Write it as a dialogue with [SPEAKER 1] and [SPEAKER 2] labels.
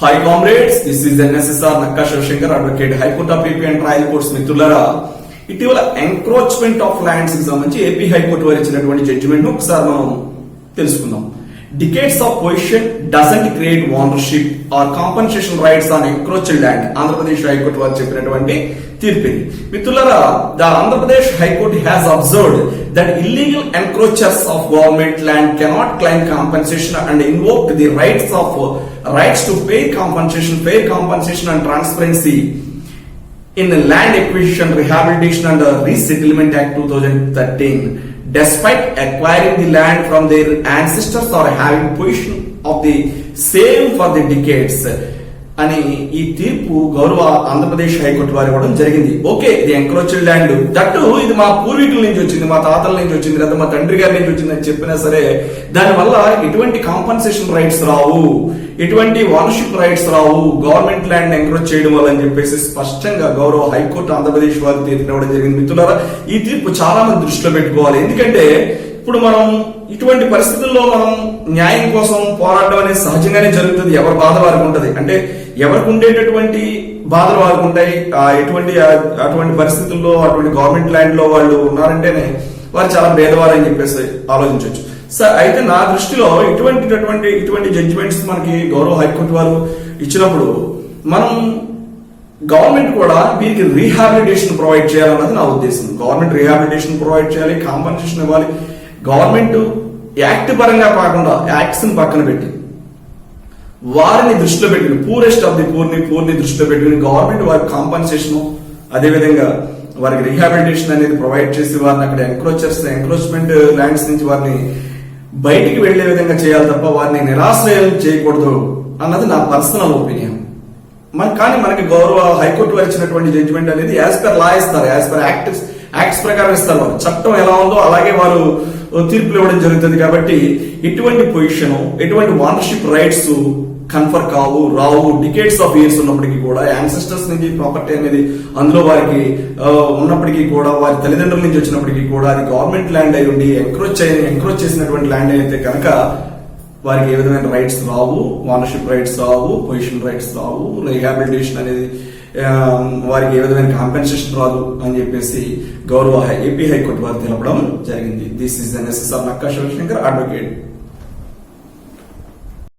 [SPEAKER 1] Hi comrades, this is NSSR Nakka Shivshankar, advocate High Court of AP and Trial Courts మిత్రులారా, ఇటీవల encroachment of lands కి సంబంధించి AP high court వారు ఇచ్చినటువంటి judgement ఒకసారి మనం తెలుసుకుందాం. Decades of possession doesn't create ownership or compensation rights on encroached land. Andhra Pradesh high court వారు చెప్పినటువంటి తీర్పు ఇది. మిత్రులారా, the Andhra Pradesh high court has observed that illegal encroachers of government land cannot claim compensation and invoke the rights to fair compensation and transparency in the Land Acquisition, Rehabilitation and Resettlement Act 2013. Despite acquiring the land from their ancestors or having possession of the same for the decades అని ఈ తీర్పు గౌరవ Andhra Pradesh high court వారు ఇవ్వడం జరిగింది. Okay, ఇది encroached land, that ఇది మా పూర్వీకుల నుంచి వచ్చింది, మా తాతల నుంచి వచ్చింది, లేదా మా తండ్రి గారి నుంచి వచ్చింది అని చెప్పినా సరే దానివల్ల ఎటువంటి కాంపన్సేషన్ రైట్స్ రావు, ఎటువంటి ఓనర్షిప్ రైట్స్ రావు గవర్నమెంట్ ల్యాండ్ ఎంక్రోచ్ చేయడం వల్ల అని చెప్పేసి స్పష్టంగా గౌరవ హైకోర్టు ఆంధ్రప్రదేశ్ వారు తీర్పు ఇవ్వడం జరిగింది. మిత్రులారా, ఈ తీర్పు చాలా మంది దృష్టిలో పెట్టుకోవాలి. ఎందుకంటే ఇప్పుడు మనం ఇటువంటి పరిస్థితుల్లో మనం న్యాయం కోసం పోరాటం అనేది సహజంగానే జరుగుతుంది. ఎవరి బాధ వారికి ఉంటది, అంటే ఎవరికి ఉండేటటువంటి బాధలు వారికి ఉంటాయి. అటువంటి పరిస్థితుల్లో అటువంటి గవర్నమెంట్ ల్యాండ్ లో వాళ్ళు ఉన్నారంటేనే వారు చాలా భేదవారు అని చెప్పేసి ఆలోచించవచ్చు. సార్, అయితే నా దృష్టిలో ఇటువంటి జడ్జిమెంట్స్ మనకి గౌరవ హైకోర్టు వారు ఇచ్చినప్పుడు మనం గవర్నమెంట్ కూడా వీరికి రీహాబిలిటేషన్ ప్రొవైడ్ చేయాలన్నది నా ఉద్దేశం. గవర్నమెంట్ రీహాబిలిటేషన్ ప్రొవైడ్ చేయాలి, కాంపన్సేషన్ ఇవ్వాలి. గవర్నమెంట్ యాక్ట్ పరంగా కాకుండా యాక్ట్స్ ని పక్కన పెట్టి వారిని దృష్టిలో పెట్టుకుని పూరెస్ట్ ఆఫ్ ది పూర్ని దృష్టిలో పెట్టుకుని గవర్నమెంట్ వారికి కాంపన్సేషన్, అదేవిధంగా వారికి రీహాబిలిటేషన్ అనేది ప్రొవైడ్ చేసి వారిని అక్కడ ఎంక్రోచ్మెంట్ ల్యాండ్స్ నుంచి వారిని బయటికి వెళ్లే విధంగా చేయాలి తప్ప వారిని నిరాశ్రయం చేయకూడదు అన్నది నా పర్సనల్ ఒపీనియన్. కానీ మనకి గౌరవ హైకోర్టు వారు ఇచ్చినటువంటి జడ్జిమెంట్ అనేది యాజ్ పర్ లా ఇస్తారు, యాజ్ పర్ యాక్ట్స్ ప్రకారం ఇస్తారు. వారు చట్టం ఎలా ఉందో అలాగే వారు తీర్పులు ఇవ్వడం జరుగుతుంది. కాబట్టి ఎటువంటి పొజిషన్, ఎటువంటి ownership rights confer Rao. Decades of years ఉన్నప్పటికీ కూడా యాన్సెస్టర్స్ నుంచి ప్రాపర్టీ అనేది అందులో వారికి ఉన్నప్పటికీ కూడా, వారి తల్లిదండ్రుల నుంచి వచ్చినప్పటికీ కూడా అది గవర్నమెంట్ ల్యాండ్ అయి ఉండి ఎంక్రోచ్ చేసినటువంటి ల్యాండ్ అయితే కనుక వారికి ఏ విధమైన రైట్స్ రావు, ఓనర్షిప్ రైట్స్ రావు, పొజిషన్ రైట్స్ రావు, రీహాబిలిటేషన్ అనేది వారికి ఏ విధమైన కాంపెన్సేషన్ రాదు అని చెప్పేసి గౌరవ ఏపీ హైకోర్టు వారు తెలపడం జరిగింది. This is NSSR Nakka Shivashankar, advocate.